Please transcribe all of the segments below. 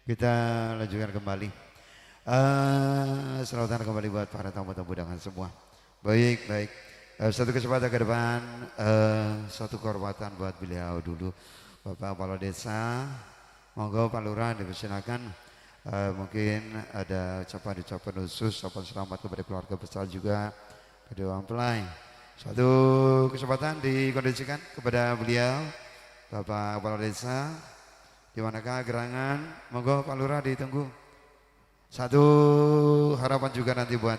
Kita lanjutkan kembali. Selamat datang kembali buat para tamu-tamu undangan semua. Baik, baik. Satu kesempatan ke depan, satu kehormatan buat beliau dulu, Bapak Kepala Desa. Monggo Pak Lurah dipersilakan. Mungkin ada ucapan-ucapan khusus, ucapan selamat kepada keluarga besar juga, kedua mempelai. Satu kesempatan dikondisikan kepada beliau, Bapak Kepala Desa. Di manakah gerangan? Monggo Pak Lurah ditunggu. Satu harapan juga nanti buat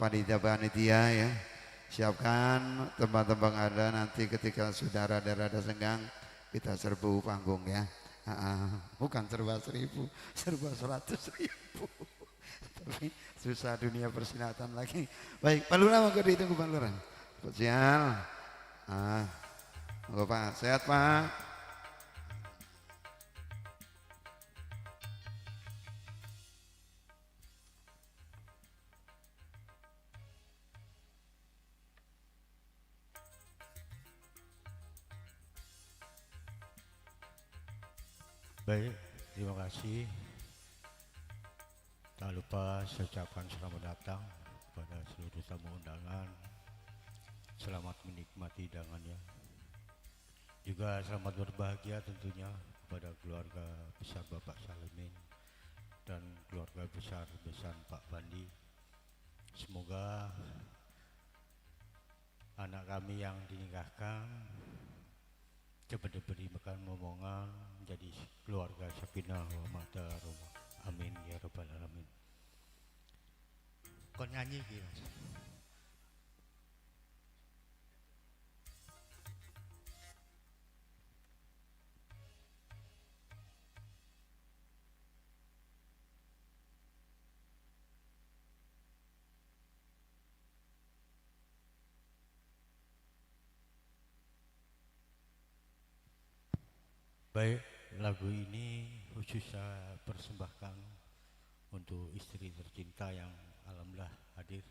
panitia ya. Siapkan tempat-tempat ada nanti ketika sudah rada-rada senggang kita serbu panggung ya. Bukan serba 1000, serba 100.000. Tapi susah dunia persilatan lagi. Baik, Pak Lurah monggo ditunggu Pak Lurah. Spesial. Monggo Pak, sehat Pak. Baik, terima kasih. Tak lupa saya ucapkan selamat datang kepada seluruh tamu undangan. Selamat menikmati hidangannya. Juga selamat berbahagia tentunya kepada keluarga besar Bapak Salimin dan keluarga besar besan Pak Bandi. Semoga anak kami yang dinikahkan cepat diberi makan momongan menjadi keluarga sakinah wa mawaddah warahmah. Amin ya rabbal alamin. Kon nyanyi iki Mas. Baik, lagu ini khusus saya persembahkan untuk istri tercinta yang alhamdulillah hadir.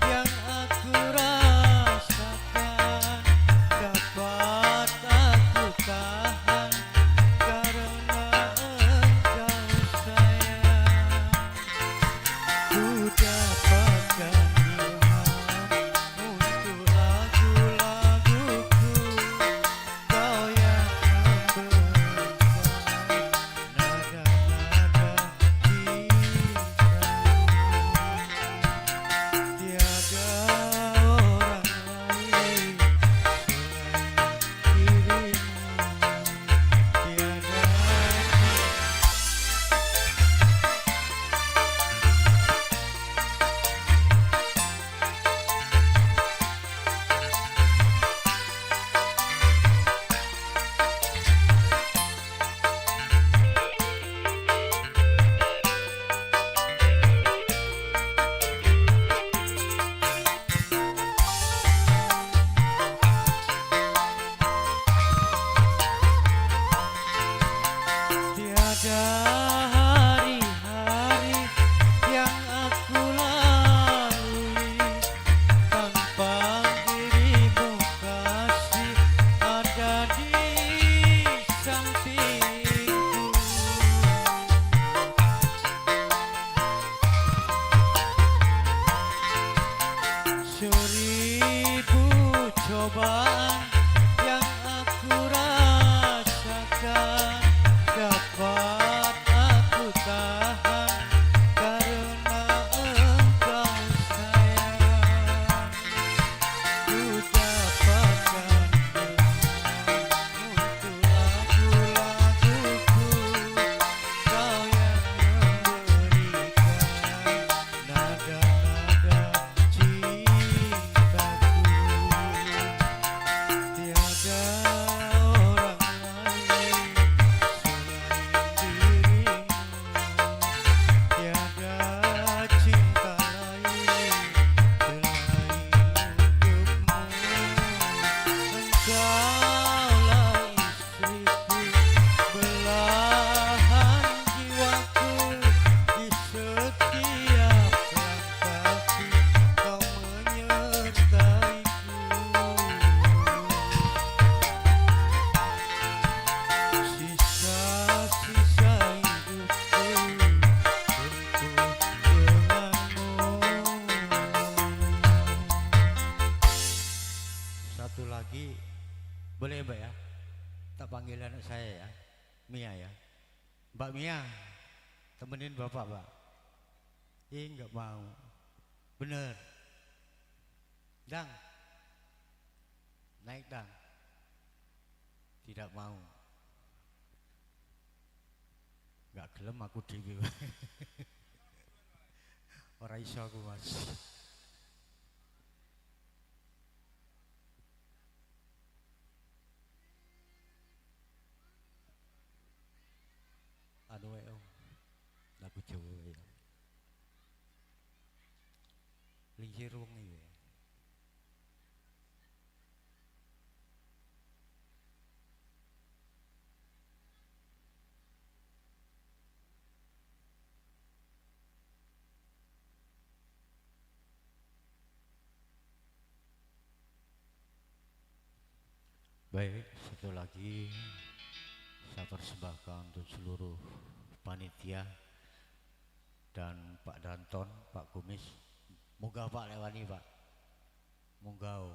Yang aku rasakan dapat Mbak ya. Tak panggil anak saya ya. Mia ya. Mbak Mia, temenin Bapak, Pak. Nggak mau. Bener. Dang. Naik dang. Tidak mau. Nggak gelem aku dewe. Ora iso aku, Mas. Anu wae Om. Lagu Jawa wae. Lincir wong iki. Baik, satu lagi saya persembahkan untuk seluruh panitia dan Pak Danton, Pak Kumis. Moga Pak lewani Pak. Moga.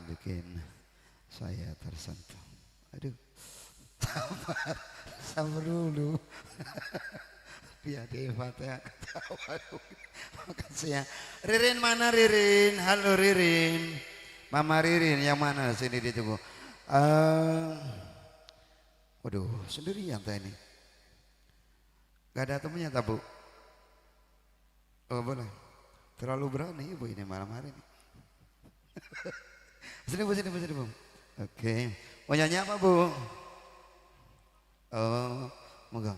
bikin saya tersentuh. Aduh, sabar, sabar dulu. Biar Deva teh ketawa. Makasih ya. Ririn mana Ririn? Halo Ririn. Mama Ririn yang mana? Sini dia tunggu. Waduh, sendirian teh ini. Gak ada temennya tak Bu? Oh boleh. Terlalu berani Ibu ini malam hari ini. Sini Bu, sini Bu, sini Bu. Oke. Mau nyanyi apa Bu? Oh, moga.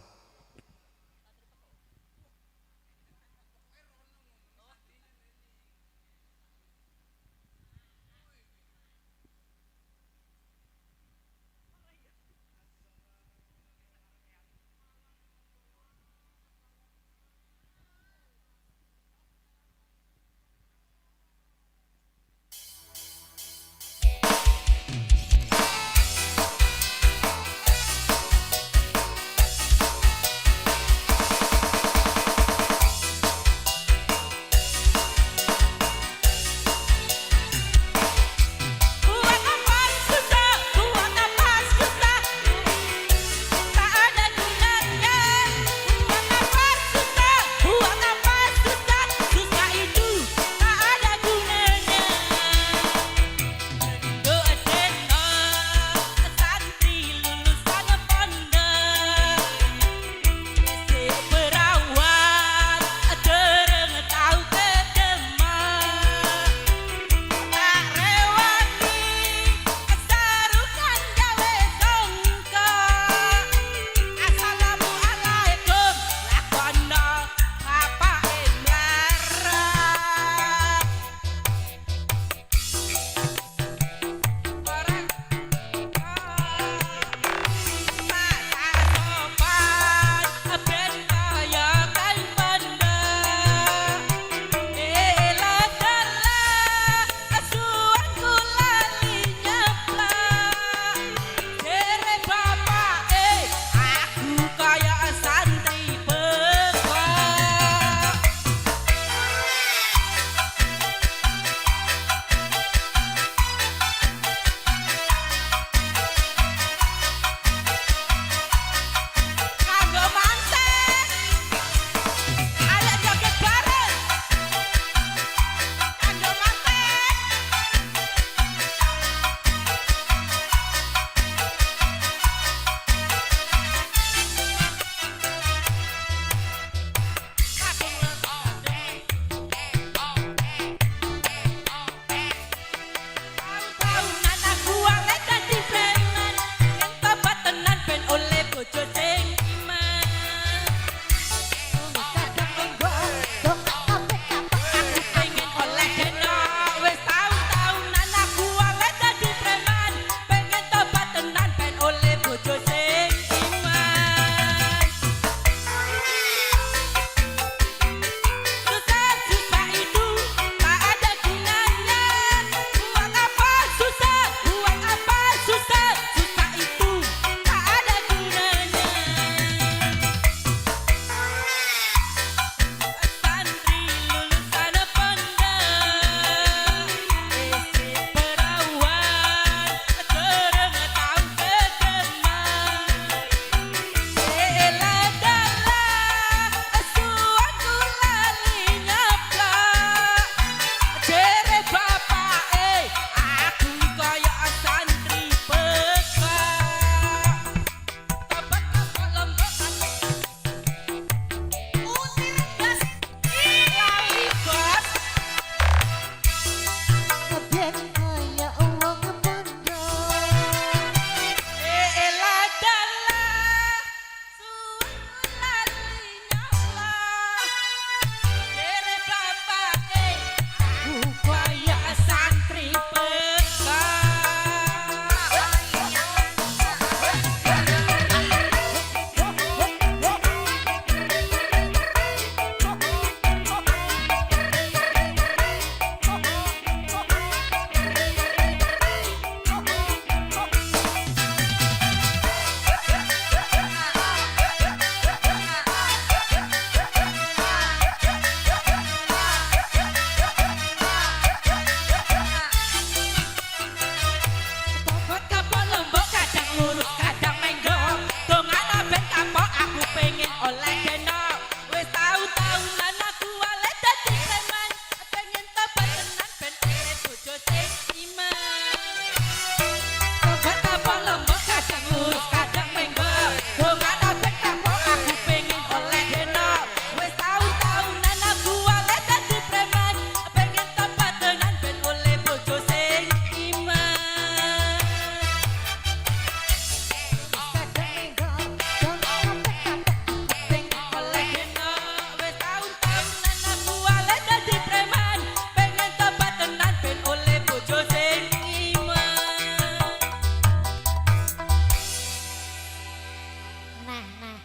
nah.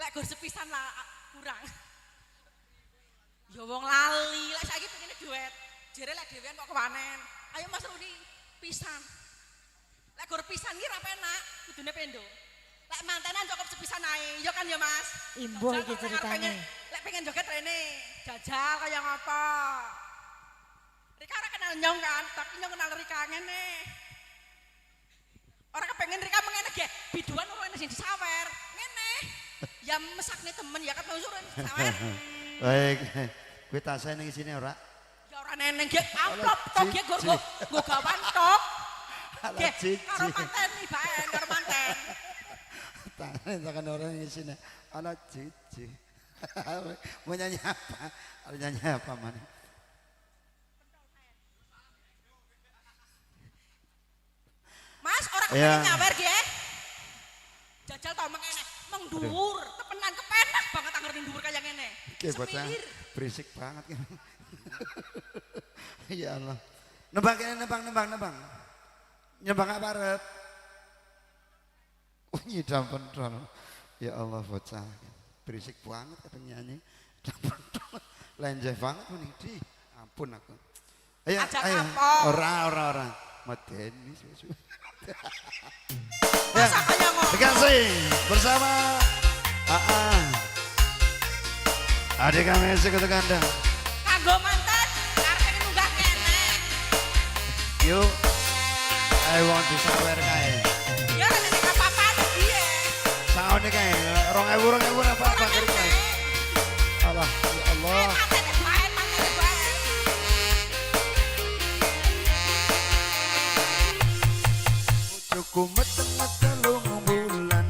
Lek gur sepisan lah kurang. Ya wong lali, lek saiki pengine duet. Jere lek dhewean kok kewanen. Ayo Mas Rudi pisan. Lek gur pisan ki ra penak, kudune pendo. Lek mantenan cukup sepisan ae, ya kan ya Mas. Imbuh iki ceritane. Lek pengen joget rene, jajal kaya ngapa. Rika ora kenal nyong kan, tapi nyong kenal Rika ngene. Ora kepengen Rika mengene ge, biduan ora sing disawer. Ngene. Ya mesakne temen ya ketemu suruh disawer. Baik. Kowe tasih ning isine ora? Ya ora neneng ge amplop tok ge nggo gawan tok. Ala cici. Karo manten iki bae, karo manten. Tangan tekan orang ning isine. Ala cici. Mau nyanyi apa? Ada nyanyi apa man? Mas, ora kepengen nyawer ge. Jajal tau mengene, meng dhuwur, temenan kepenak banget anger ning dhuwur kaya ngene. Oke, bocah berisik banget kan. Ya Allah. Nembang kene nembang. Nyembang apa arep? Oh, nyidam pentol. Ya Allah bocah. Berisik banget kadang nyanyi. Lenjeh banget nih, di. Ampun aku. Ayo, ayo. Ora. Medeni susu. Ya, terima kasih bersama adik kami sekutu kandang. Kanggo mantan, arep munggah kene. Yuk, I want to sawer kae. Ya nek apa-apaan piye? Saone kae, 2000 apa-apa kae. Allah, ya Allah. Matene bae. Cukup meteng-meteng bulan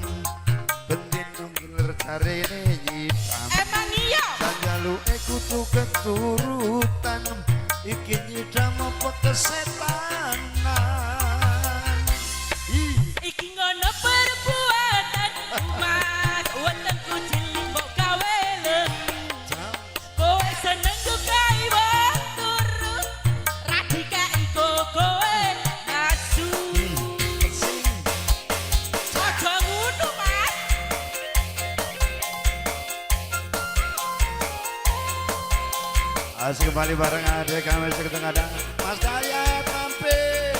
bendino ngiler carene nyipam. Emang iya? Sanjalu kudu keturutan iki nyidam apa kesetanan. Iki ngono perbuatan umat wonten kucing mbok gawe leng. Kowe seneng dukai wong turu radika iko kowe nasu. Aja ngono Mas. Asik kembali bareng adik kami seketengah ada Mas Daya tampil.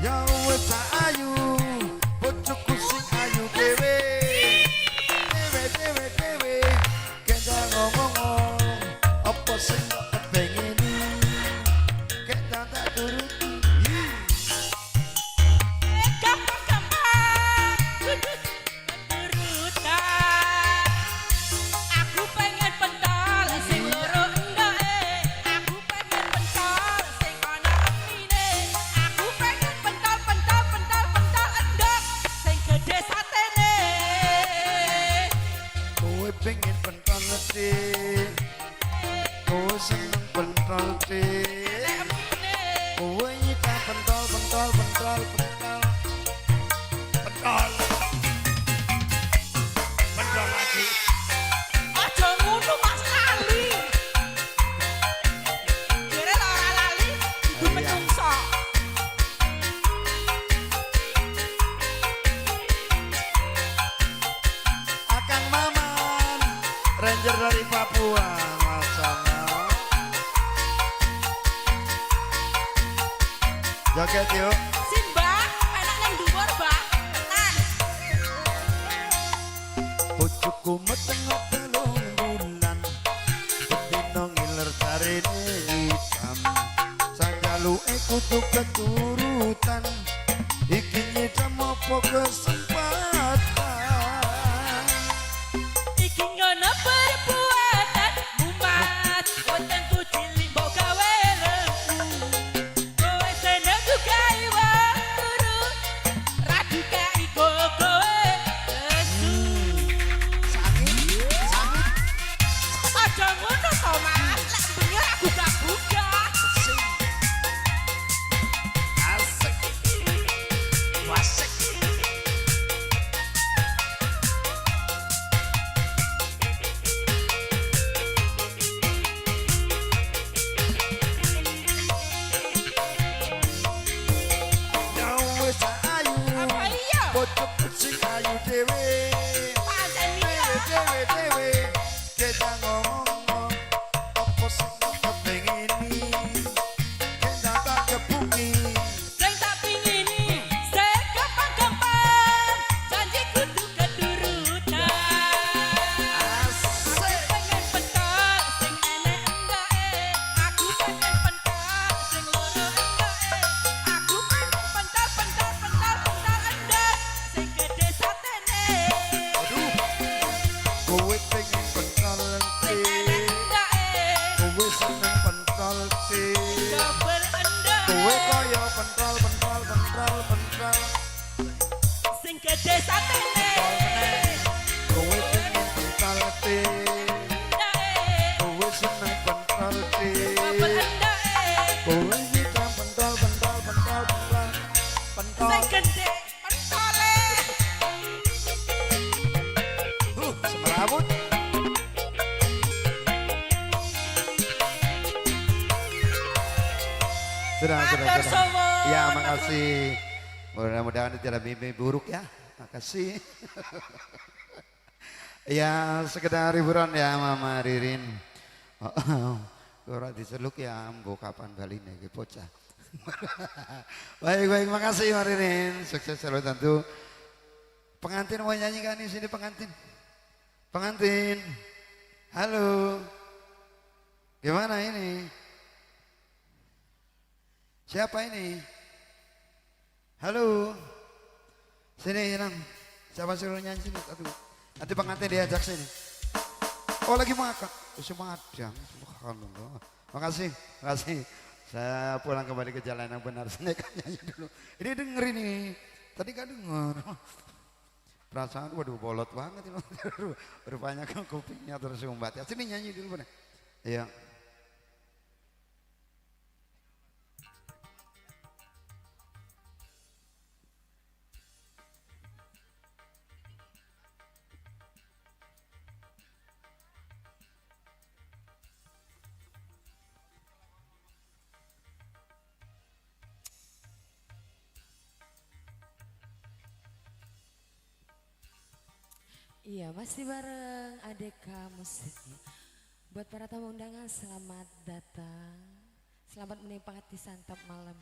Ya wes ayu, bojoku sing ayu dewe. Dewe, kenja ngomong apa sing kok kepengini. Kek tak turuti. Gampang turutan. Aku pengen pentol sing loro enggake. Aku pengen pentol sing ana emine. Aku pengen pentol endok sing gede satene. Kowe pengen pentol dik. Kowe seneng pentol dik. Emine. Kowe nyita pentol. Pentol lagi. Aja ngono Mas lali. Jere ora lali, kudu menungso. Akang Maman, Ranger dari Papua, masalah. Joget yuk. Simba, enak nang dhuwur, Mbak. Tenan. Bojoku meteng-meteng bulan bendino ngiler carene hitam. Sanjaluke kudu keturutan iki nyidam apa kesempatan. Iki ngono perbuatan umat wonten kucing mbok gawe lemu. Kowe seneng dukai wong turu radika iko kowe lesu. Sangit. Aja ngono to Mas, lek bengi ora buka-buka. Asik. Wasik. gede satene. Kowe seneng pentol te. Kowe seneng pentol te. Kowe nyita pentol. Sing gede pentole. Semerawut. Sudah. Ya, makasih. Mudah-mudahan tidak mimpi buruk ya. Makasih. Ya, sekedar hiburan ya Mama Ririn. Ora diseluk ya, mbok kapan baline iki bocah. Baik, makasih Mama Ririn. Sukses selalu tentu. Pengantin mau nyanyi kan di sini pengantin? Pengantin. Halo. Gimana ini? Siapa ini? Halo. Sini Nang. Siapa suruh nyanyi sini? Aduh. Nanti pengantin diajak sini. Oh lagi makan. Semadang. Subhanallah. Makasih. Saya pulang kembali ke jalan yang benar. Saya kan nyanyi dulu. Ini denger ini. Tadi gak denger. Perasaan waduh bolot banget ini. Rupanya kan kupingnya tersumbat. Ya sini nyanyi dulu bener. Iya. Iya, masih bareng ADK Musiknya. Buat para tamu undangan, selamat datang. Selamat menikmati santap malam.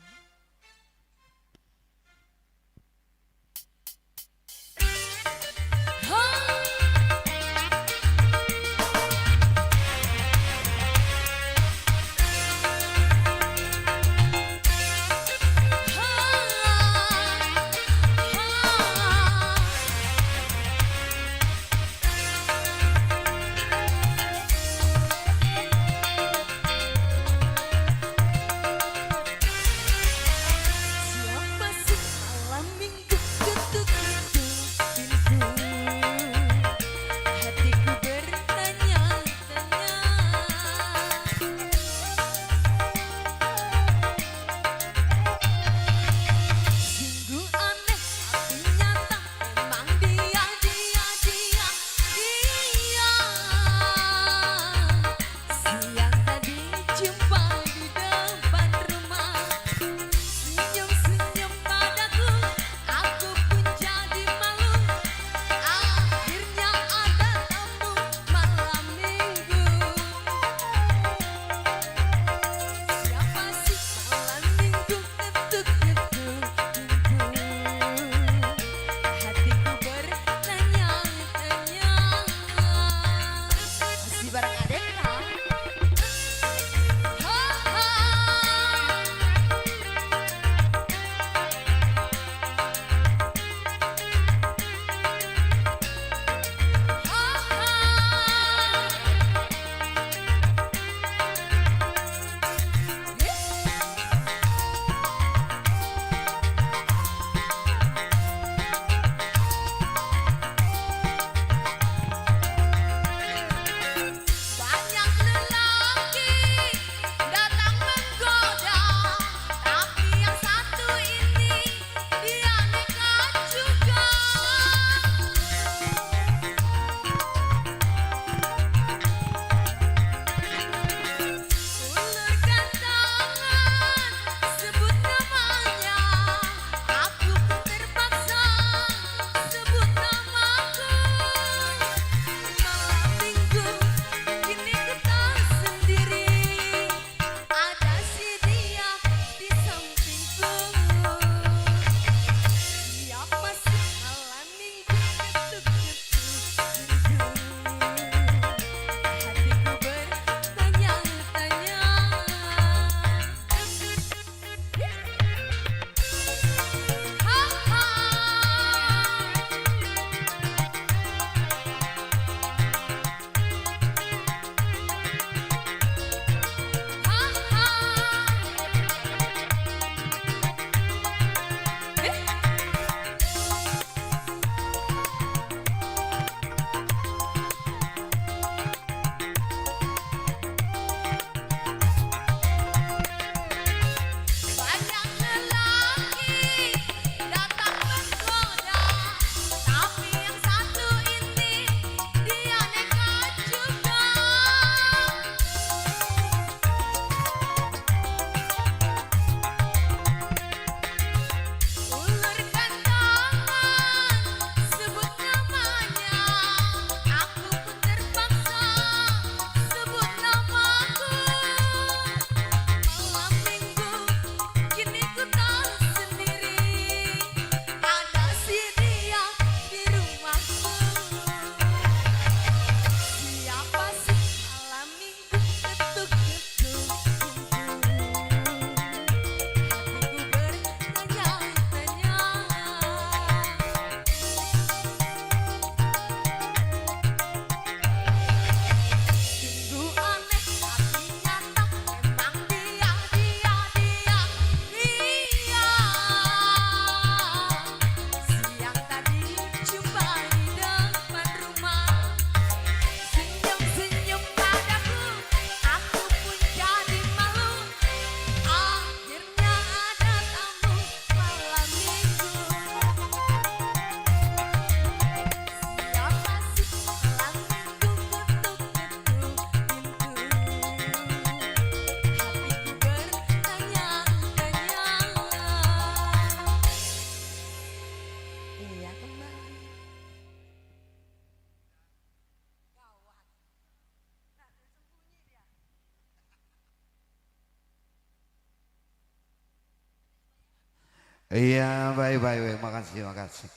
Iya, baik, makasih, makasih.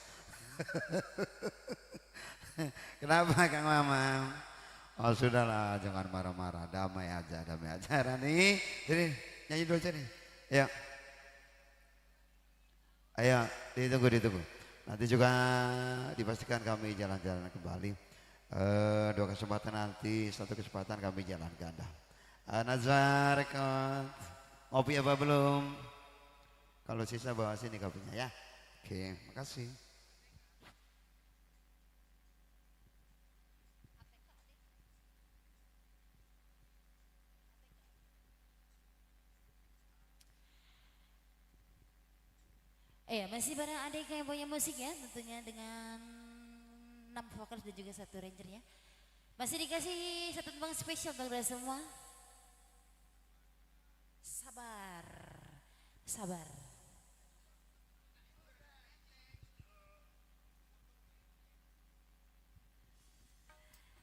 Kenapa Kang Mamang? Oh sudahlah, jangan marah-marah, damai aja Rani. Sini, nyanyi dulu sini. Ayo. Ayo, ditunggu. Nanti juga dipastikan kami jalan-jalan kembali. Dua kesempatan nanti, satu kesempatan kami jalan ganda. Nazar, rekod. Ngopi apa belum? Kalau sisa bawa sini kopinya ya. Oke, makasih. Masih bareng adik yang punya musik ya, tentunya dengan 6 vokalis dan juga 1 rangernya. Masih dikasih satu tembang spesial untuk semua. Sabar, sabar.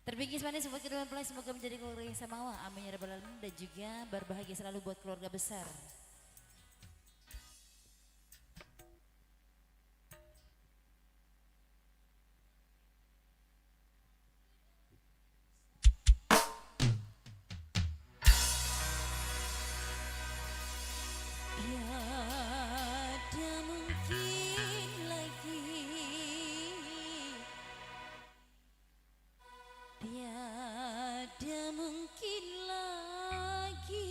Terbingkis manis buat kedua mempelai, semoga menjadi keluarga yang samawa. Amin ya rabbal alamin, dan juga berbahagia selalu buat keluarga besar. Tiada mungkin lagi, tiada mungkin lagi.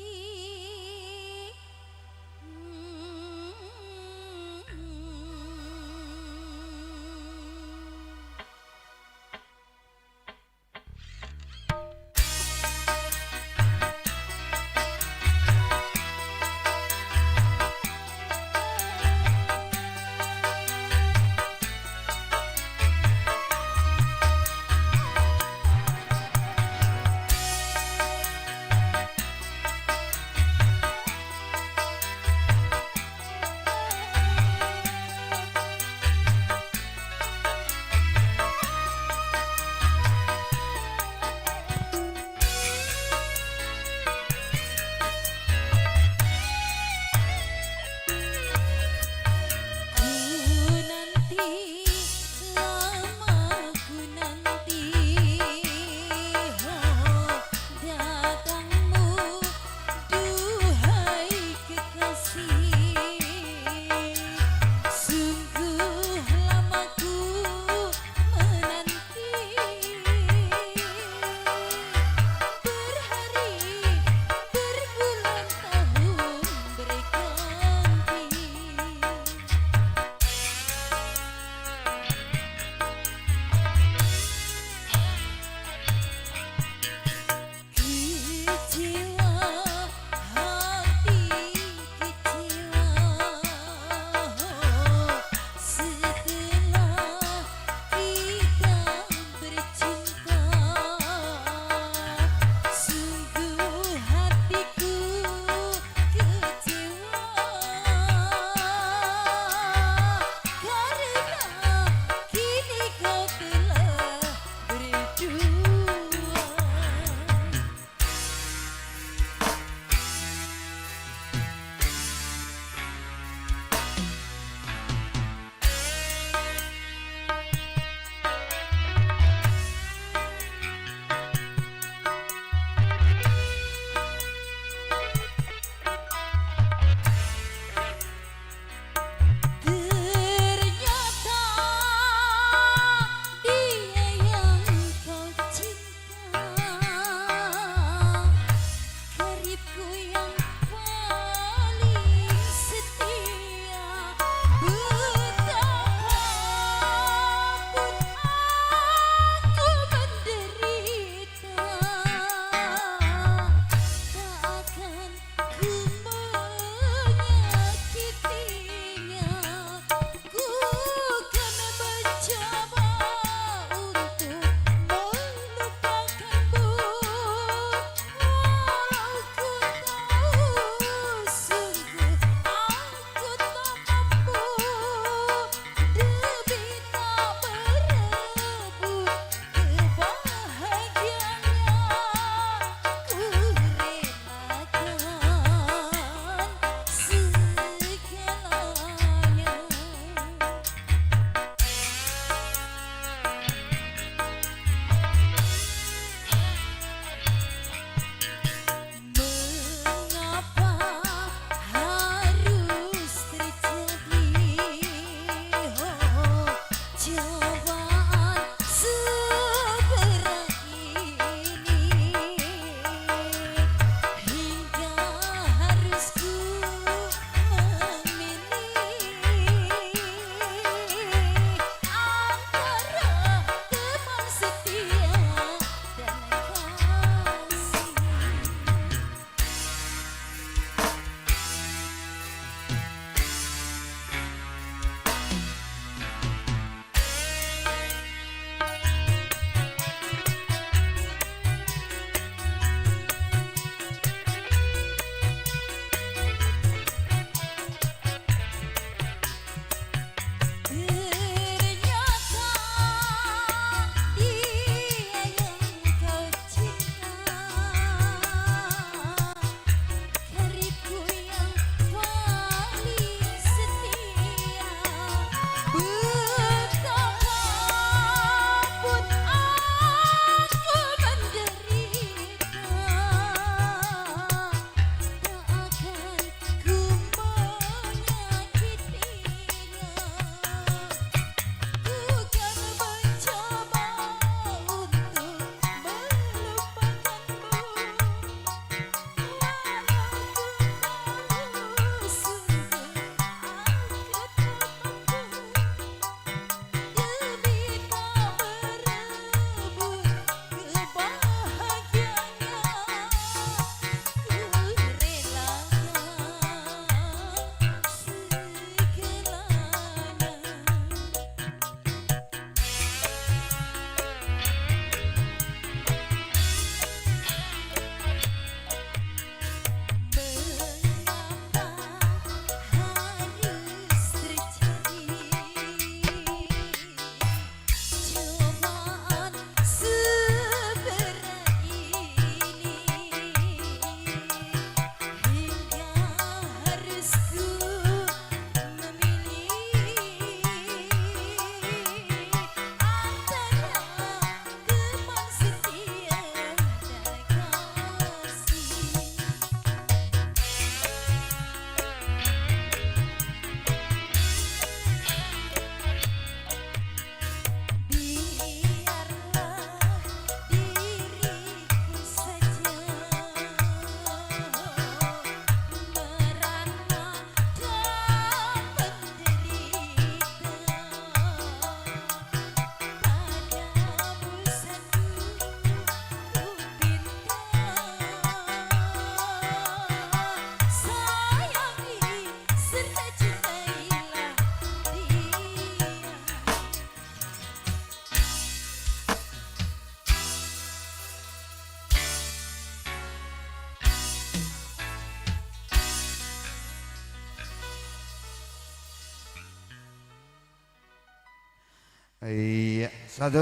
Iya, satu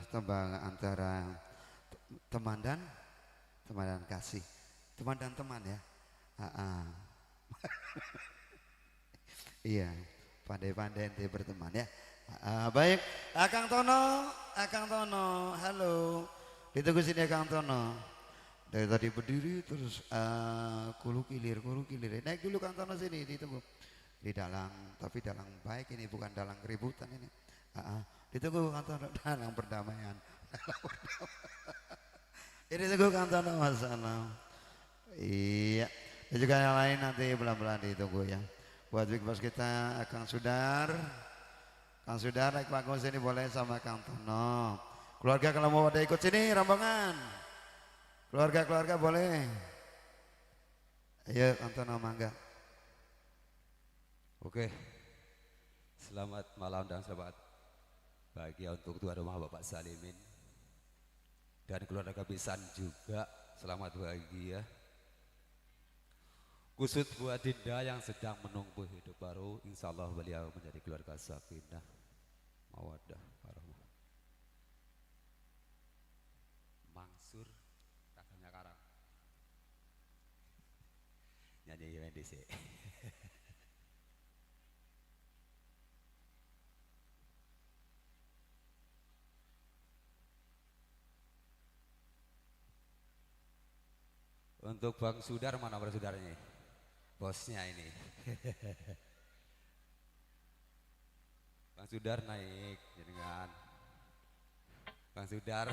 tembang antara teman dan kasih, teman dan teman ya. Iya, pandai-pandai ente berteman ya. Baik, Akang Tono, halo. Ditunggu sini Akang Tono. Dari tadi berdiri terus kulu kilir. Naik dulu Kang Tono sini, ditunggu. Di dalang, tapi dalang baik ini, bukan dalang keributan ini. Ditunggu Kang Tono, dalang perdamaian. Ini tunggu Kang Tono, masalah. Iya, dan juga yang lain nanti pelan-pelan ditunggu ya. Buat Big Boss kita, Kang Sudar, naik panggung sini boleh sama Kang Tono. Keluarga kalau mau pada ikut sini, rombongan. Keluarga boleh. Ayo Kang Tono, mangga. Oke, selamat malam dan selamat bahagia untuk tuan rumah Bapak Salimin dan keluarga Pisan juga selamat bahagia. Khusus buat Dinda yang sedang menunggu hidup baru, insya Allah beliau menjadi keluarga sakinah, mawaddah, warahmah. Mangsur, kakaknya Karang, nyanyi UNDC. Untuk Bang Sudar, mana bersudaranya? Bosnya ini. Bang Sudar naik, jenengan. Bang Sudar.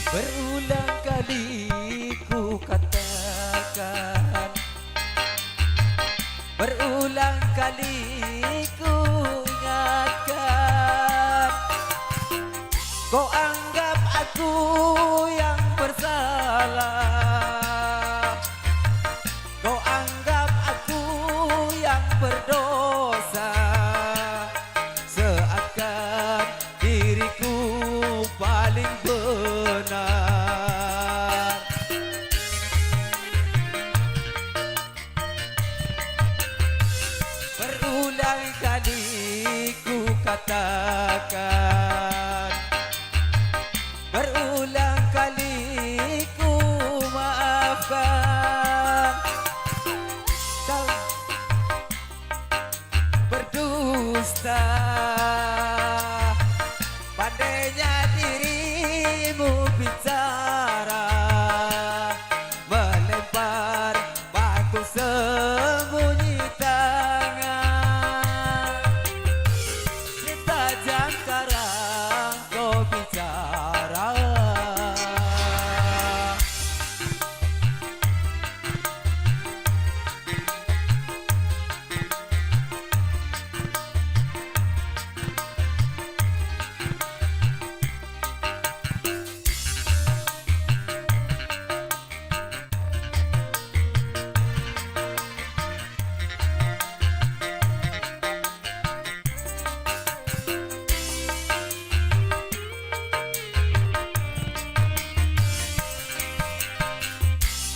Berulang kali ku katakan, berulang kali ku ingatkan, kau anggap aku yang bersalah, kau anggap aku yang berdosa, seakan diriku paling benar. Berulang kali ku katakan, berulang kali ku maafkan, kau berdusta. Pandainya dirimu bicara, melempar batu sembunyi tangan. Setajam sekarang kau bicara,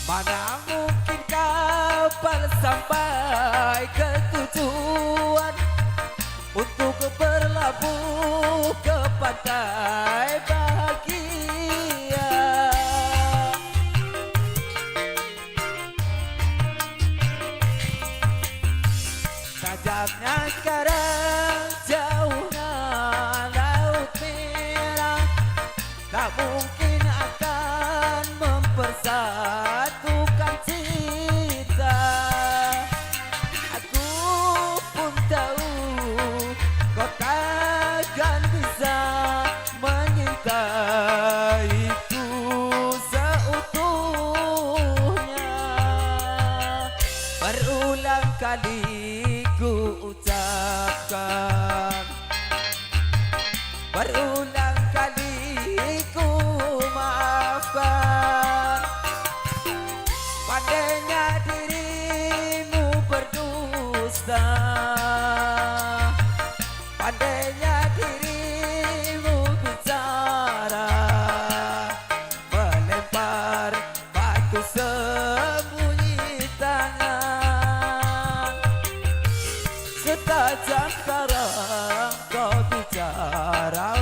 mana mungkin kapal sampai ke tujuan untuk berlabuh ke pantai bahagia. Tajamnya sekarang jauhnya laut merah, tak mungkin akan mempersatukan cinta. Aku pun tahu kau takkan bisa menyintai Berulang kali ku ucapkan, berulang kali ku maafkan. Pandainya dirimu berdusta, pandainya dirimu bicara, melempar batu sembunyi tangan. Setajam sekarang kau bicara,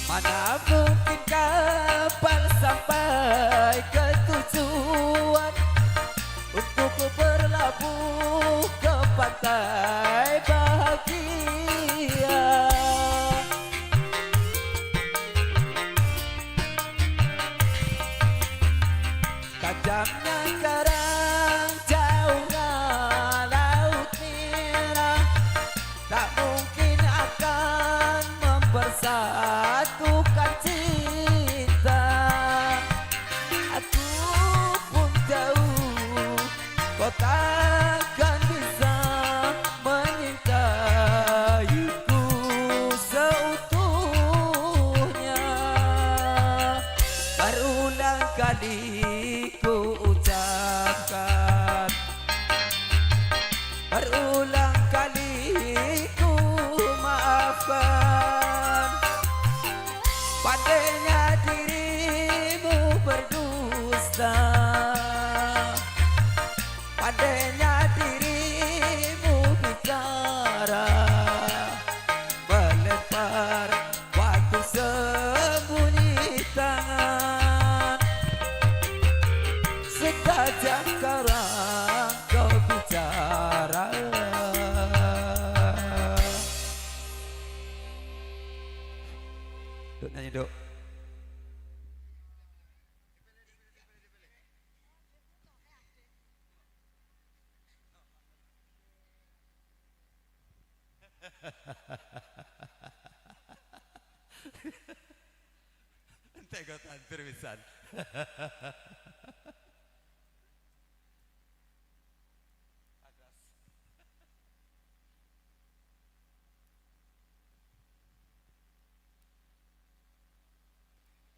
mana mungkin kapal sampai ke tujuan untuk berlabuh ke pantai bahagia. Tajamnya karang, jauhnya laut merah, tak mungkin akan mempersatukan cinta. Aku pun tahu kau takkan bisa menyintaiku seutuhnya. Berulang kali ku ucapkan, berulang kali ku maafkan. Pandainya dirimu berdusta, pandainya dirimu bicara, melempar batu sembunyi tangan. Setajam karang kau bicara. Duk nyanyi duk. Entek kau tampir pisan.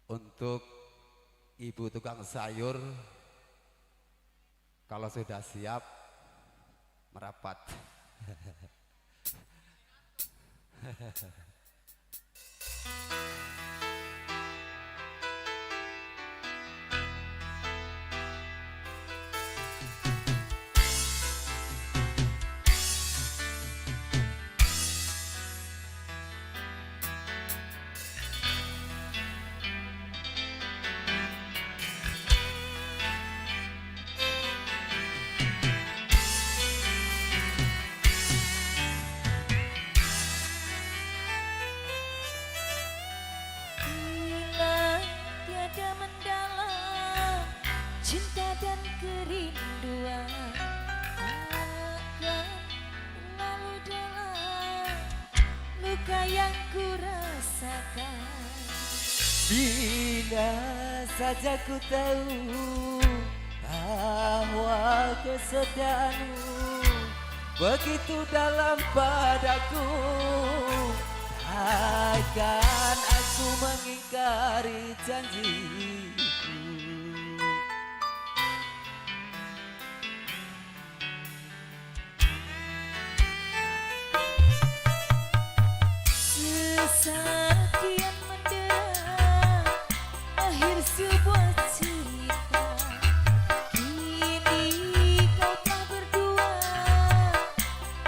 Untuk ibu tukang sayur, kalau sudah siap merapat. Bila tiada mendalam cinta dan kerinduan akan lalu dalam luka yang ku rasakan. Bila saja ku tahu bahwa kesediaanmu begitu dalam padaku, takkan aku mengingkari janjiku. Sesaat mendera akhir sebuah cerita. Kini kau telah berdua,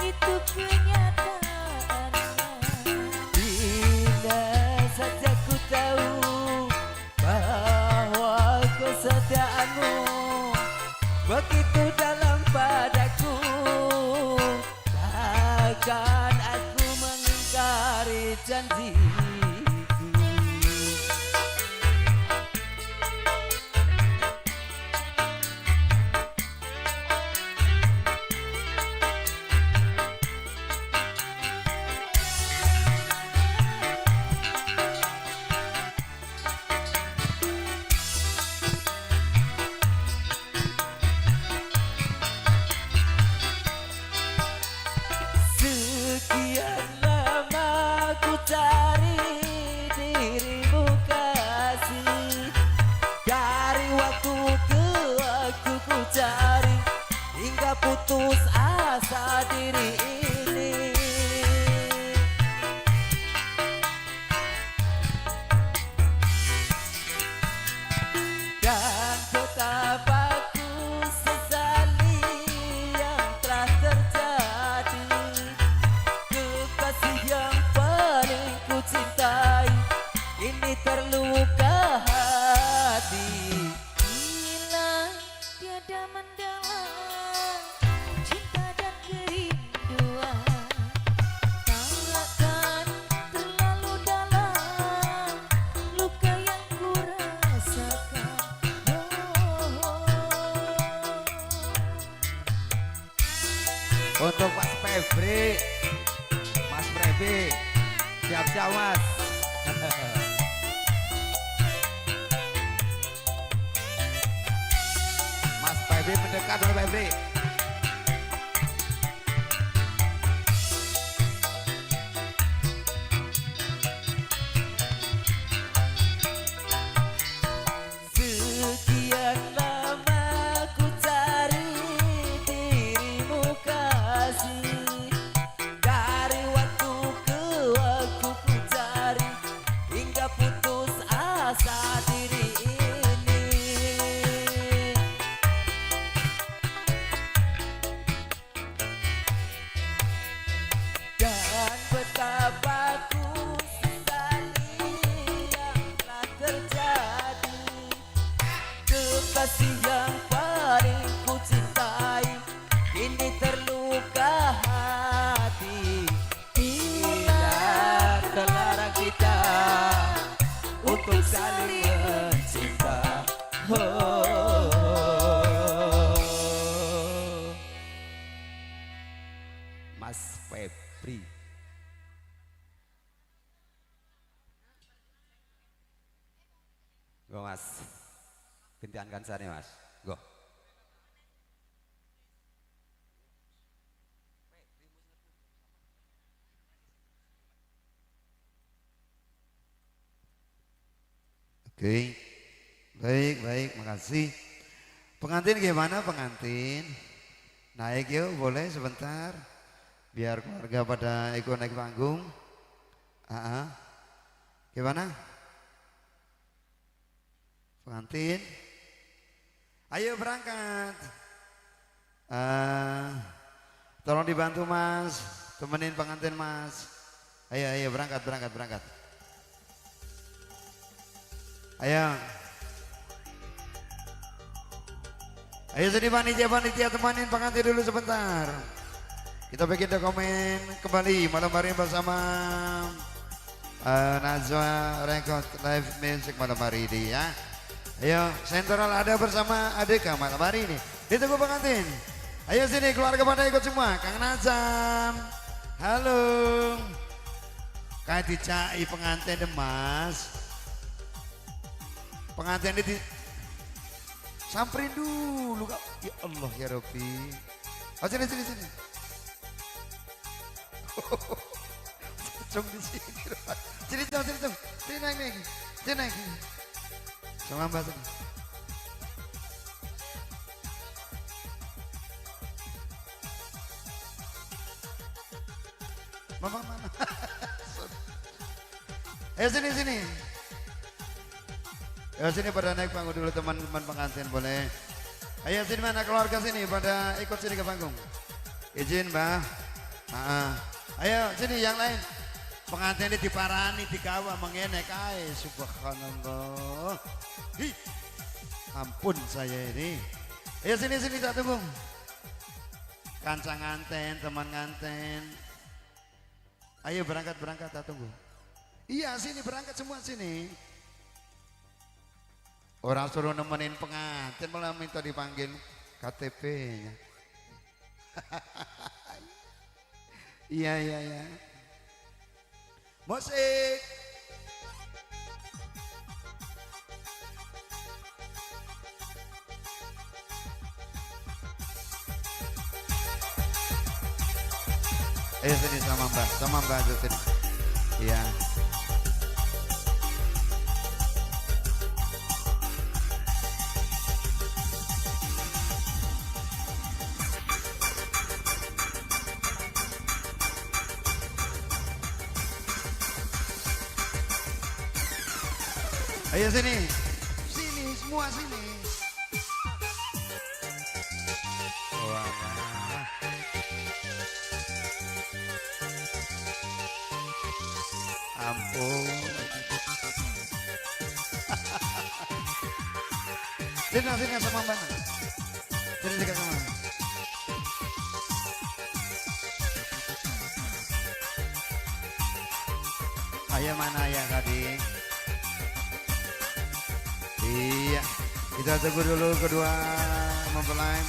itu kenyataannya. Bila saja ku tahu bahwa kesetiaanmu begitu dalam padaku, takkan aku mengingkari janjiku. Sekian lama ku cari dirimu kasih, dari waktu ke waktu ku cari, hingga putus asa diri ini. Dan betapa ku sesali yang telah terjadi, kekasih yang paling ku cintai ini terluka hati. Bila tiada mendalam cinta dan kerinduan, takkan terlalu dalam luka yang ku rasakan. Untuk Mas Febri, Mas Febri, siap-siap Mas. Mas Febri mendekat, Mas Febri. Sekian lama ku cari dirimu kasih, dari waktu ke waktu ku cari, hingga putus asa diri ini. Dan betapa ku sesali yang telah terjadi, kekasih yang paling ku cintai ini terluka hati. Bila terlarang kita untuk saling mencinta, Mas Febri. Go Mas, gantian kancane Mas, go. Oke, baik, makasih. Pengantin gimana pengantin? Naik yuk, boleh sebentar. Biar keluarga pada ikut naik panggung. Gimana? Pengantin, ayo berangkat. Tolong dibantu Mas, temenin pengantin Mas. Ayo berangkat. Ayo sini panitia temanin pengantin dulu sebentar. Kita bikin dokumen kembali malam hari bersama Najwa Record Live Music malam hari ini ya. Ayo sentral ada bersama Adeka malam hari ini. Ditunggu pengantin. Ayo sini keluarga pada ikut semua. Kang Nazam, halo. Kayak dicai pengantin deh Mas. Pengantin ini samperin dulu kak. Ya Allah ya Rabbi. Oh sini. Cung di sini. Sini cung. Sini naik. Sama Mbak sini. Mama mana? Ayo sini. Ayo sini pada naik panggung dulu teman-teman pengantin boleh. Ayo sini mana keluarga sini pada ikut sini ke panggung. Izin Mbah. Ayo sini yang lain. Pengantin ini diparani, digawa mengenek ae. Subhanallah. Ampun saya ini. Ayo sini tak tunggu. Kancang nganten, teman nganten. Ayo berangkat tak tunggu. Iya sini berangkat semua sini. Orang suruh nemenin pengantin malah minta dipanggil KTP-nya. Iya. Musik. Ayo sini sama Mbak aja sini. Iya. Ayo sini semua sini. Wah. Ampun. Sini sama Mbak. Sini dekat sama. Ayah mana ya Gading? Iya, kita tunggu dulu kedua mempelai.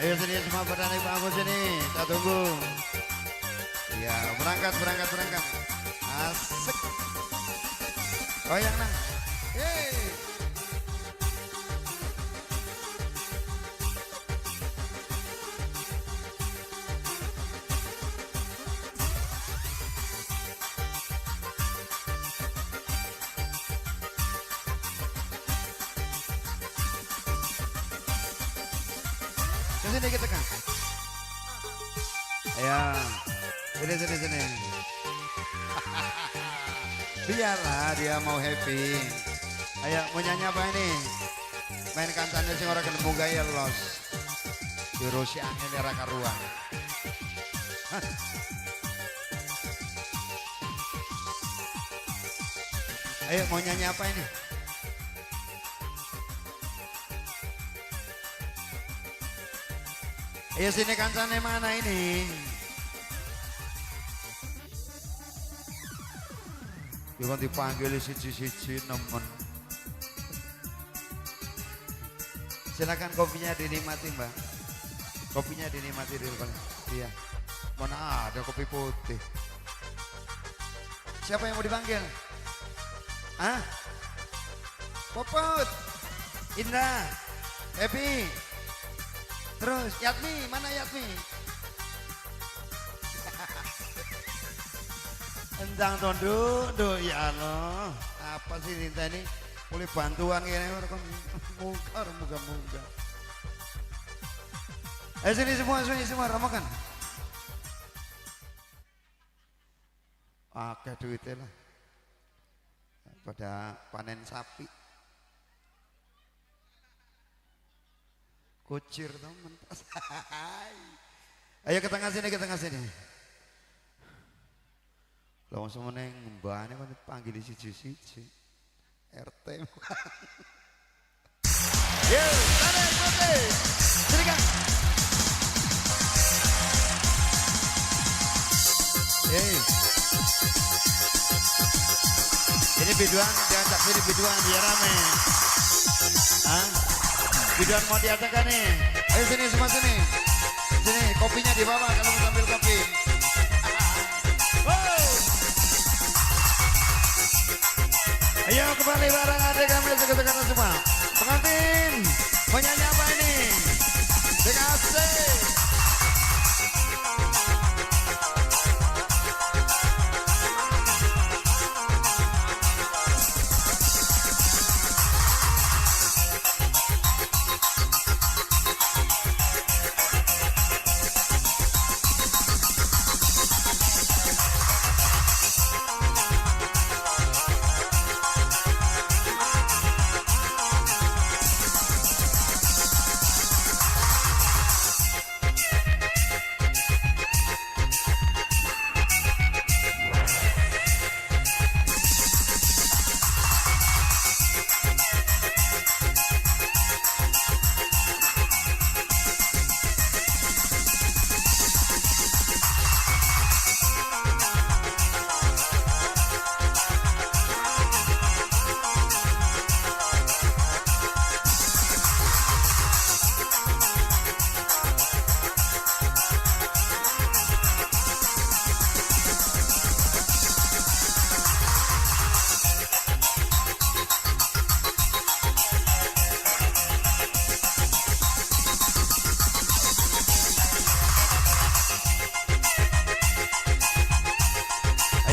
Ayo sini semua pada naik panggung sini, kita tunggu. Iya, berangkat. Asik. Goyang nang. Hey. Sini kita kan. Ayo. Sini. Biarlah dia mau happy. Ayo mau nyanyi apa ini? Main kancannya sing ora kena gaya los. Diurusi angin era karuan. Ayo mau nyanyi apa ini? Ayo sini kancane mana ini? Jangan dipanggil siji-siji nemen. Silakan kopinya dinikmati Mbak. Kopinya dinikmati dulu. Iya. Mana ada kopi putih? Siapa yang mau dipanggil? Ah? Popot, Indra, Happy. Terus Yatmi, mana Yatmi? Endang tondo, ya Allah. Apa sih Ninta ini? Boleh bantuan gini orang muka. Sini semua ramakan. Oke duitnya lah. Pada panen sapi. Kucir teman. Ayo ke tengah sini. Langsung meneng mbaknya kan panggil siji-siji. RT. Yo, tarik putih. Silakan. Ini biduan diajak sini biduan biar rame. Hah? Biduan mau diajak kan nih? Ayo sini semua sini. Sini kopinya di bawah kalau mau ambil kopi. Ayo kembali bareng adik kami sekarang semua. Pengantin mau nyanyi apa ini? Dikasih.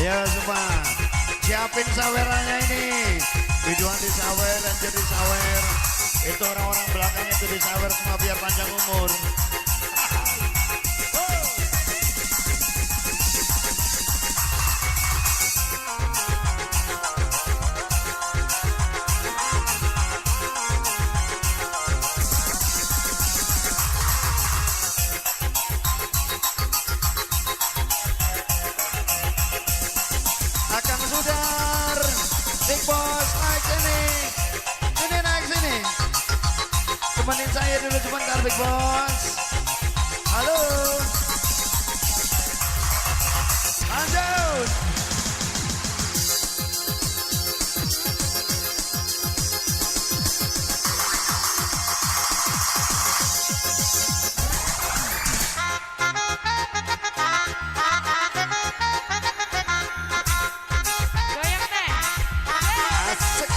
Ayo semua, siapin sawerannya ini. Biduan disawer, ranger disawer. Itu orang-orang belakang itu disawer semua biar panjang umur. Akan sudar, Big Boss naik sini, ini naik sini. Temenin saya dulu sebentar Big Boss. Halo. Lanjut. Goyang teh. Asik.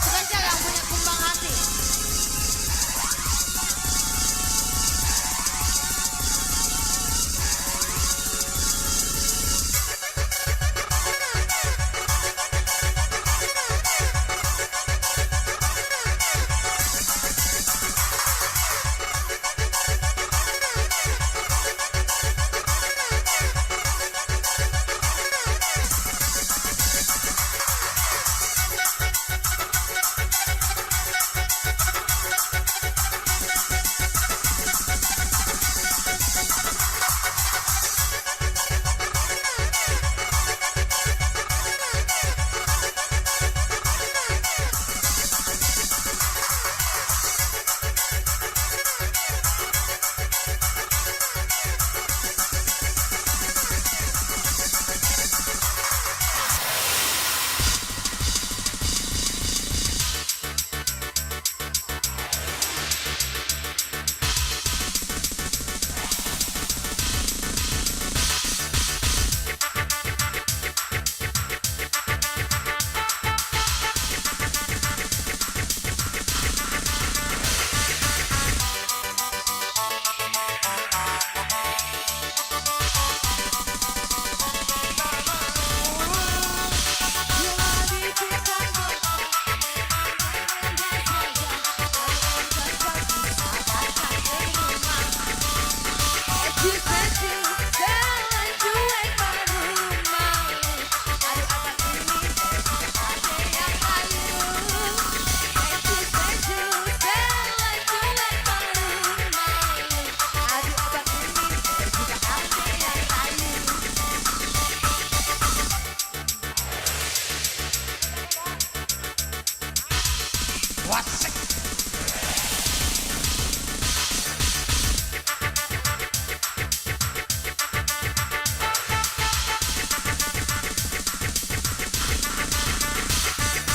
Bukan saya yang punya kembang hati.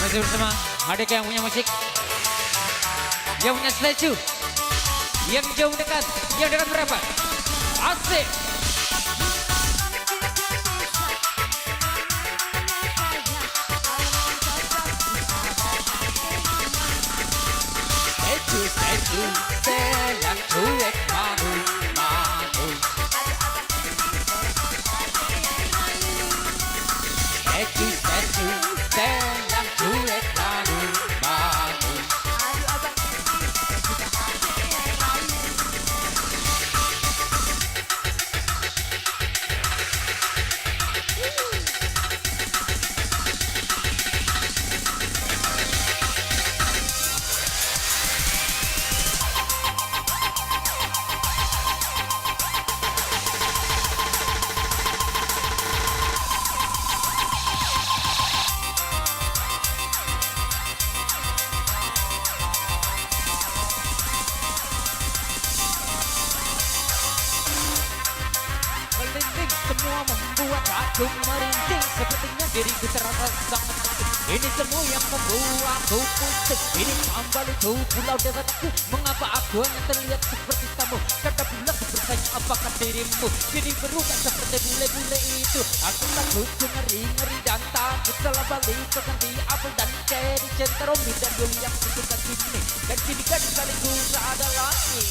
Masih bersama adik yang punya musik, yang punya statue, yang jauh dekat, yang dekat berapa? Asik. Statue, selang cuek malu, malu. Statue, selang cuek malu, malu. Merinding, semua membuat aku merinding. Sepertinya diriku terasa sangat penting. Ini semua yang membuatku pusing. Ini tambah lucu pulau dewataku. Mengapa aku hanya terlihat seperti kamu? Kata pula aku bertanya apakah dirimu jadi berubah seperti bule-bule itu. Aku takut, ngeri-ngeri dan takut. Salah balik ke ganti apel dan cherry centromi dan dulu yang suka sini. Dan kini kan sekaligus ada lagi.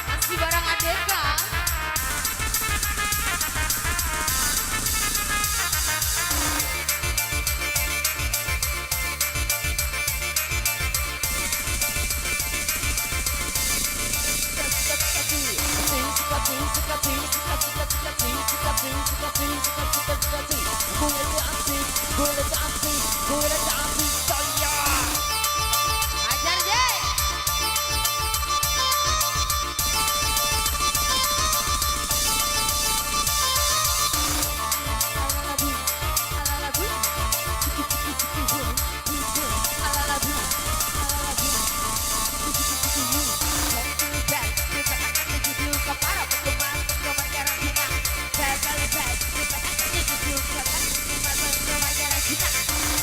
Masih bareng Adeka. Ajar Jay.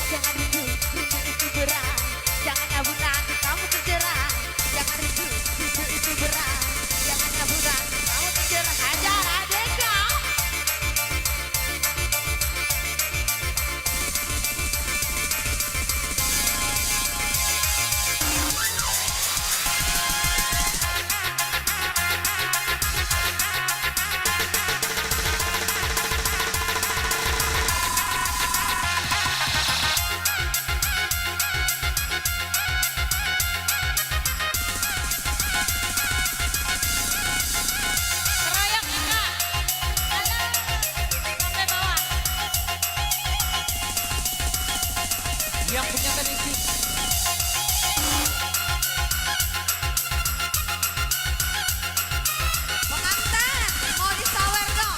Jangan rindu, rindu itu berat. Jangan nyabu nanti kamu terjerah. Jangan rindu, rindu itu berat. Jangan nyabu nanti kamu terjerah. Hajar Adeka. Keroyok Ika. Sampai bawah. Yang punya tradisi, Pengantin mau disawer dong.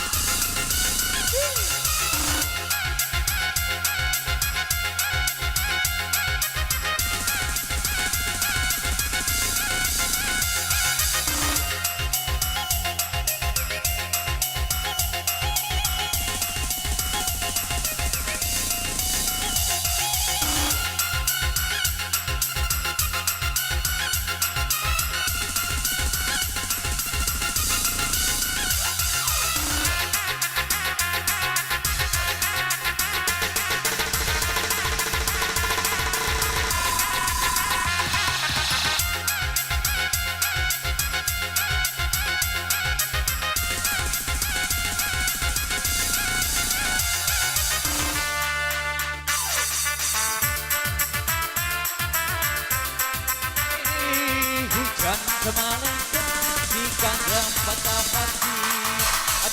hujan kemana kasihkan patah hati.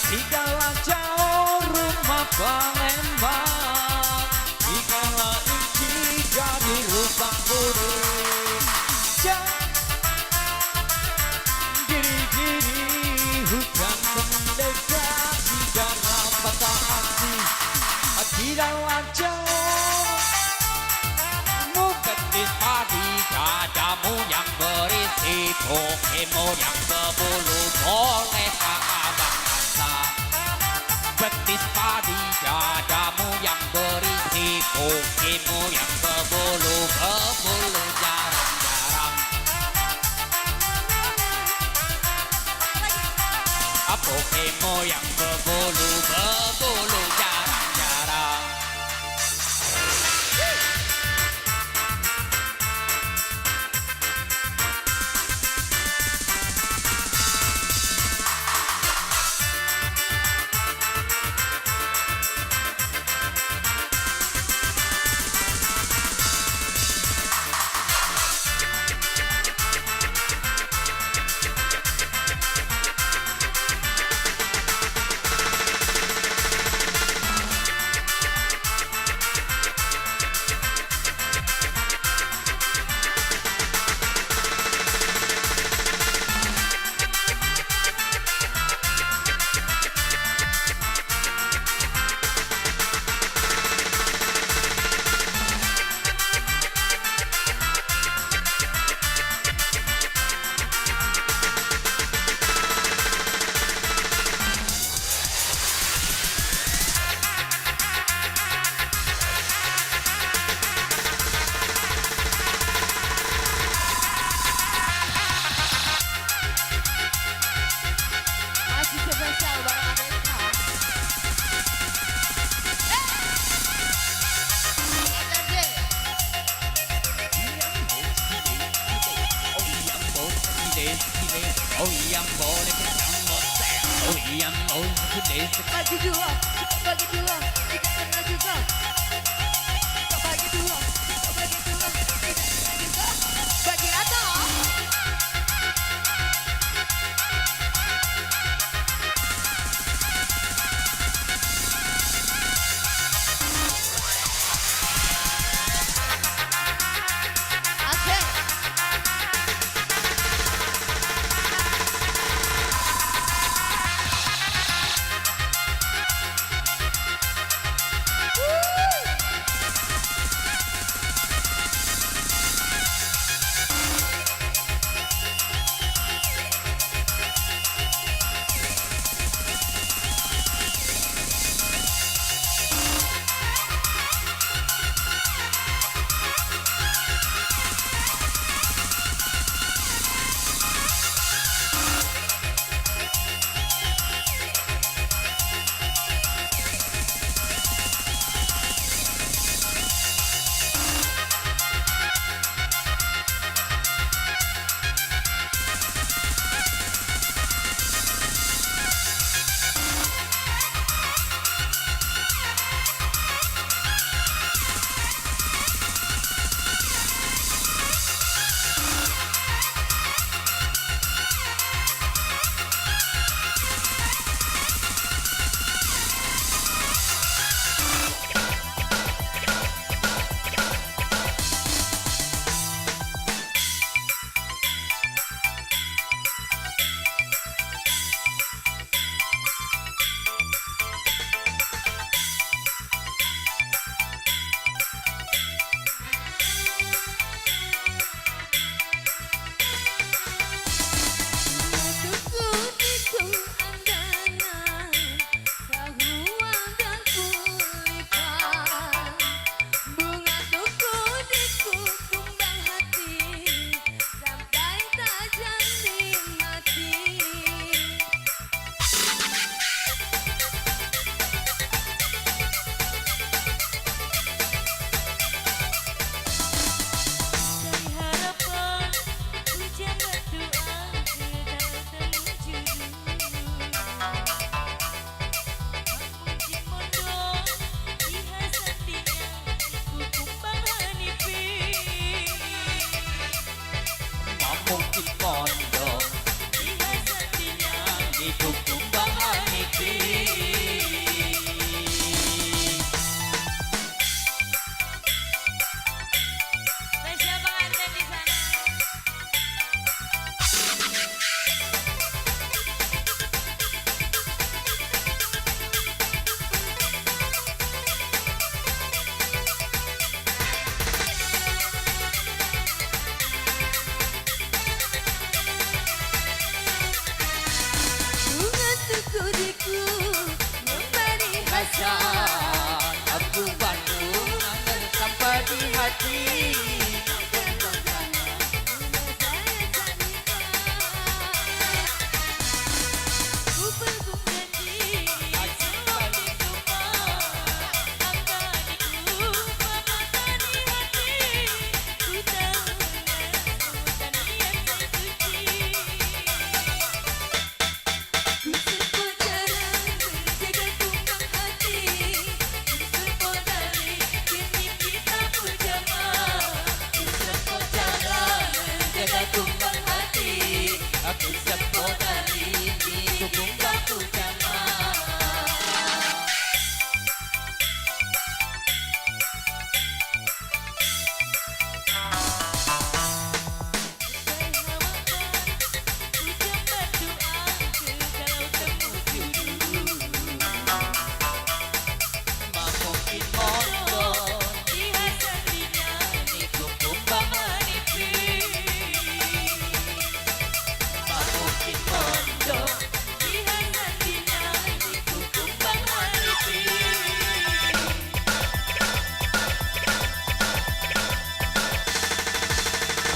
Tinggallah jauh rumah Palembang, tinggallah inci jadi lubang burung. Giri-giri hujan mendekat, tinggallah patah hati. Tinggallah jauh muka di Pokemon yang berbulu bolehkah abang rasa? Betis padi dadamu yang berisi Pokemon yang berbulu jarang-jarang. Pokemon yang berbulu jarang-jarang. Masih spesial bareng Adeka. Oh yang boleh kacang mosel. Oh yang boleh gede Bagi dua, tidak kena juga. Bagi dua, tidak kena juga. Bagi rata. Oke.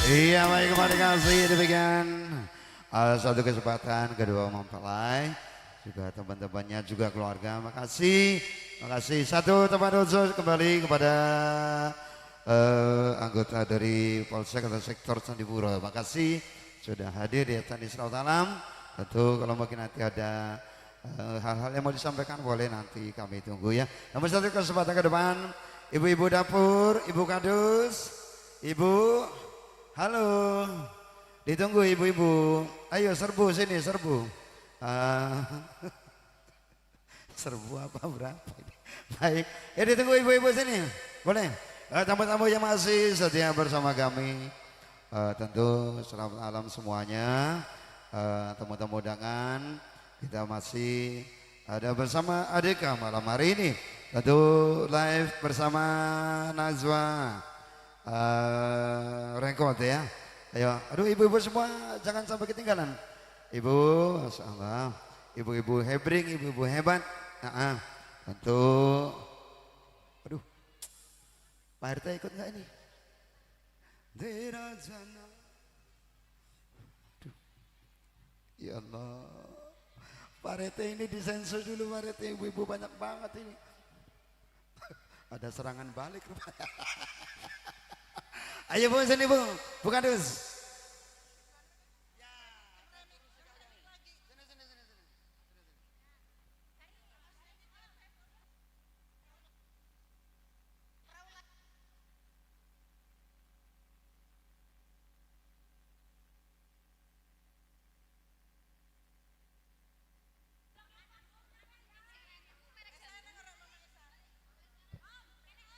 Iya baik kembali kasih demikian satu kesempatan kedua mempelai juga teman-temannya juga keluarga makasih satu tempat khusus kembali kepada anggota dari Polsek atau Sektor Candipuro makasih sudah hadir di acara Isra Alam tentu kalau mungkin nanti ada hal-hal yang mau disampaikan boleh nanti kami tunggu ya namun satu kesempatan ke depan ibu-ibu dapur ibu kadus ibu halo, ditunggu ibu-ibu. Ayo serbu sini, serbu. Serbu apa berapa? Baik, ya ditunggu ibu-ibu sini. Boleh. Tamu-tamu yang masih setia bersama kami. Tentu selamat malam semuanya. Tamu-tamu undangan. Kita masih ada bersama Adeka malam hari ini. Tentu live bersama Najwa. Rengkot ya. Ayo, aduh ibu-ibu semua jangan sampai ketinggalan. Ibu, Masya Allah. Ibu-ibu hebring, ibu-ibu hebat. Tentu. Aduh, Pak RT ikut nggak ini? Dirajana. Aduh, ya Allah. Pak RT ini disensor dulu Pak RT. Ibu-ibu banyak banget ini. Ada serangan balik rupanya. Ayo bu sini bu, bukan dus.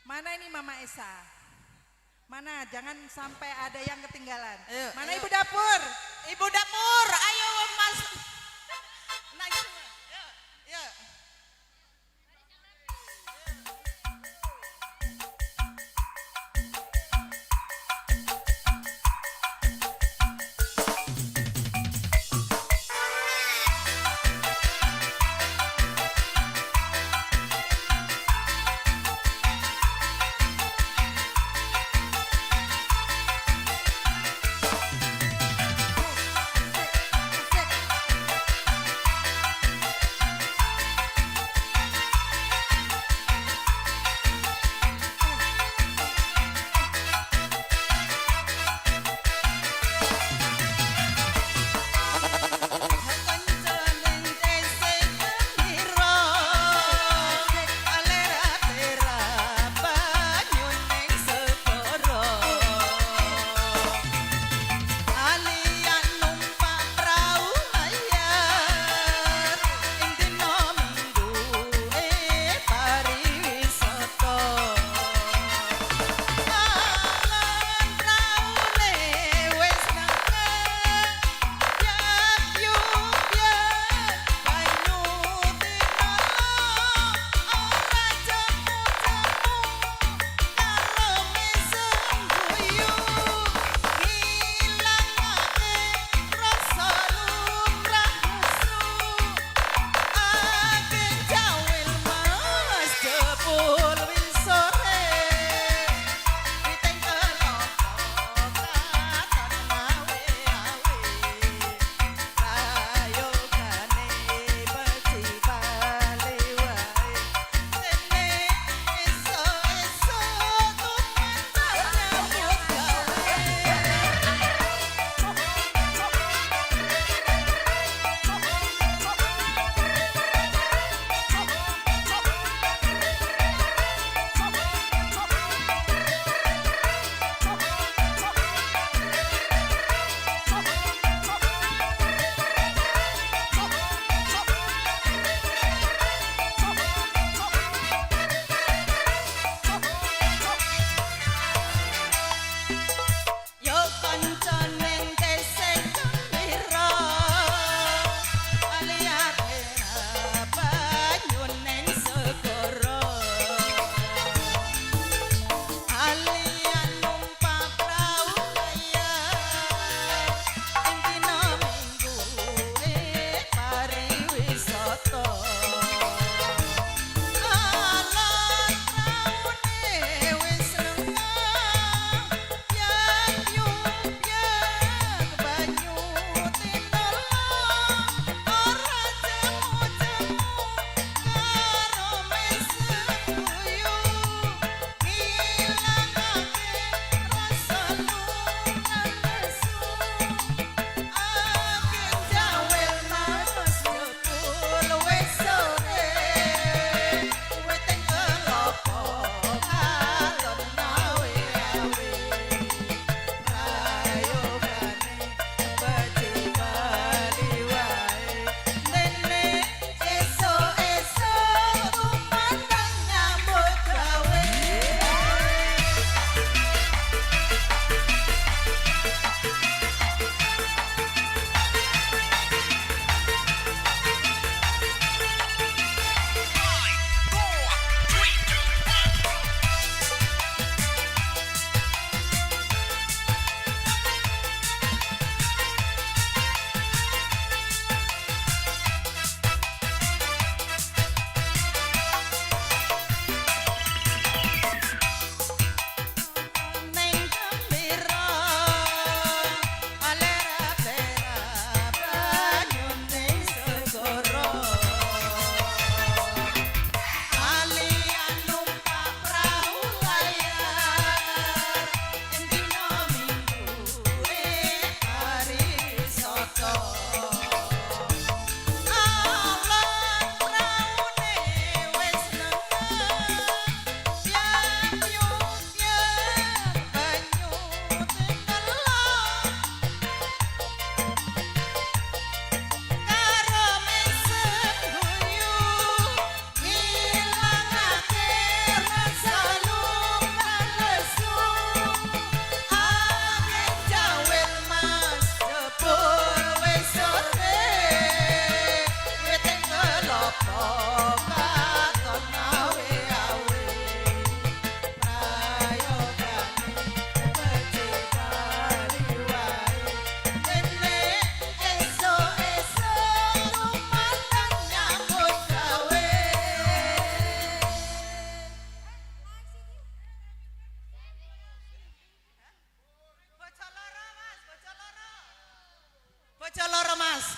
Mana ini Mama Esa? Mana? Jangan sampai ada yang ketinggalan. Mana ayo. Ibu dapur? Ibu dapur, ayo Mas. Naik semua. Yuk.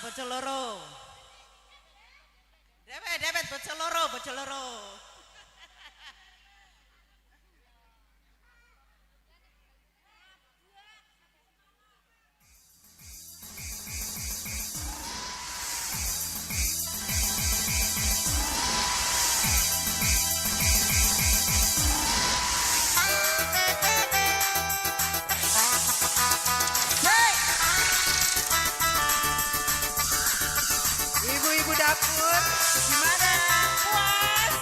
bocah loro. Dewet bocah loro, bocah loro. Ibu-ibu dapur, gimana? Puas?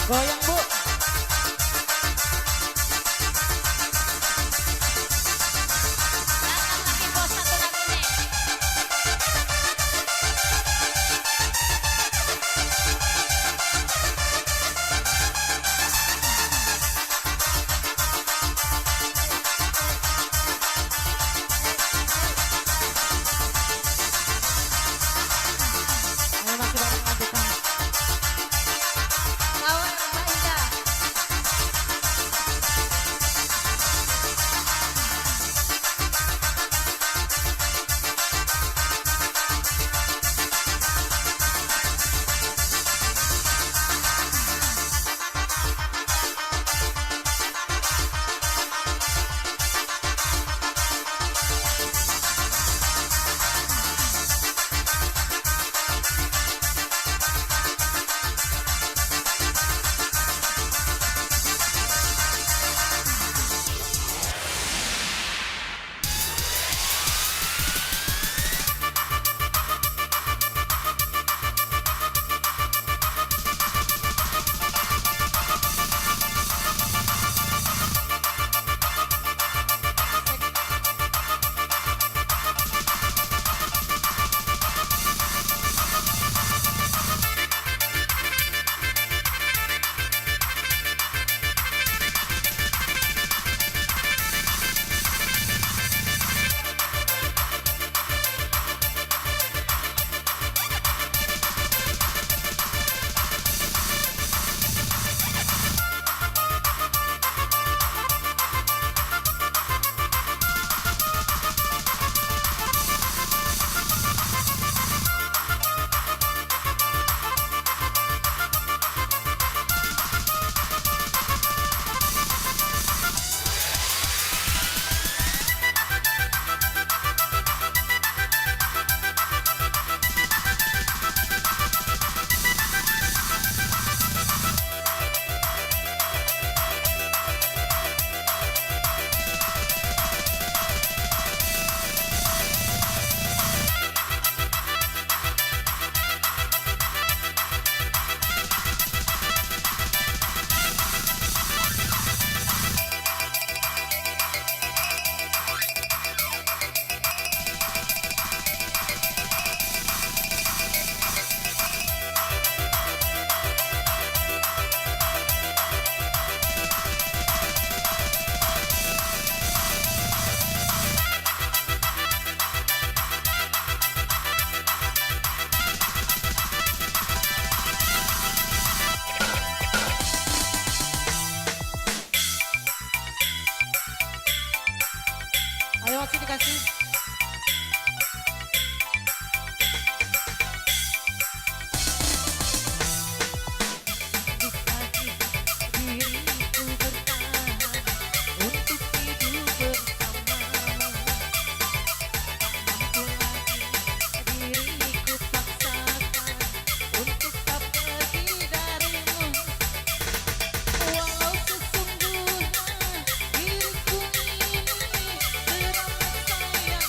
Goyang Bu. Datang lagi bos satu lagu nih. Ayo masih bareng lanjutkan. Power Mbak Indah. Ayo masih dikasih. Diriku bertahan untuk hidup bersamamu. Tak mampu lagi diriku paksakan untuk tak pergi darimu. Walau sesungguhnya diriku ini teramat sayang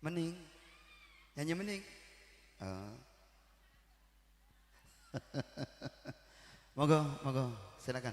Mening. Nyanyi mening. Oh. Monggo, silakan.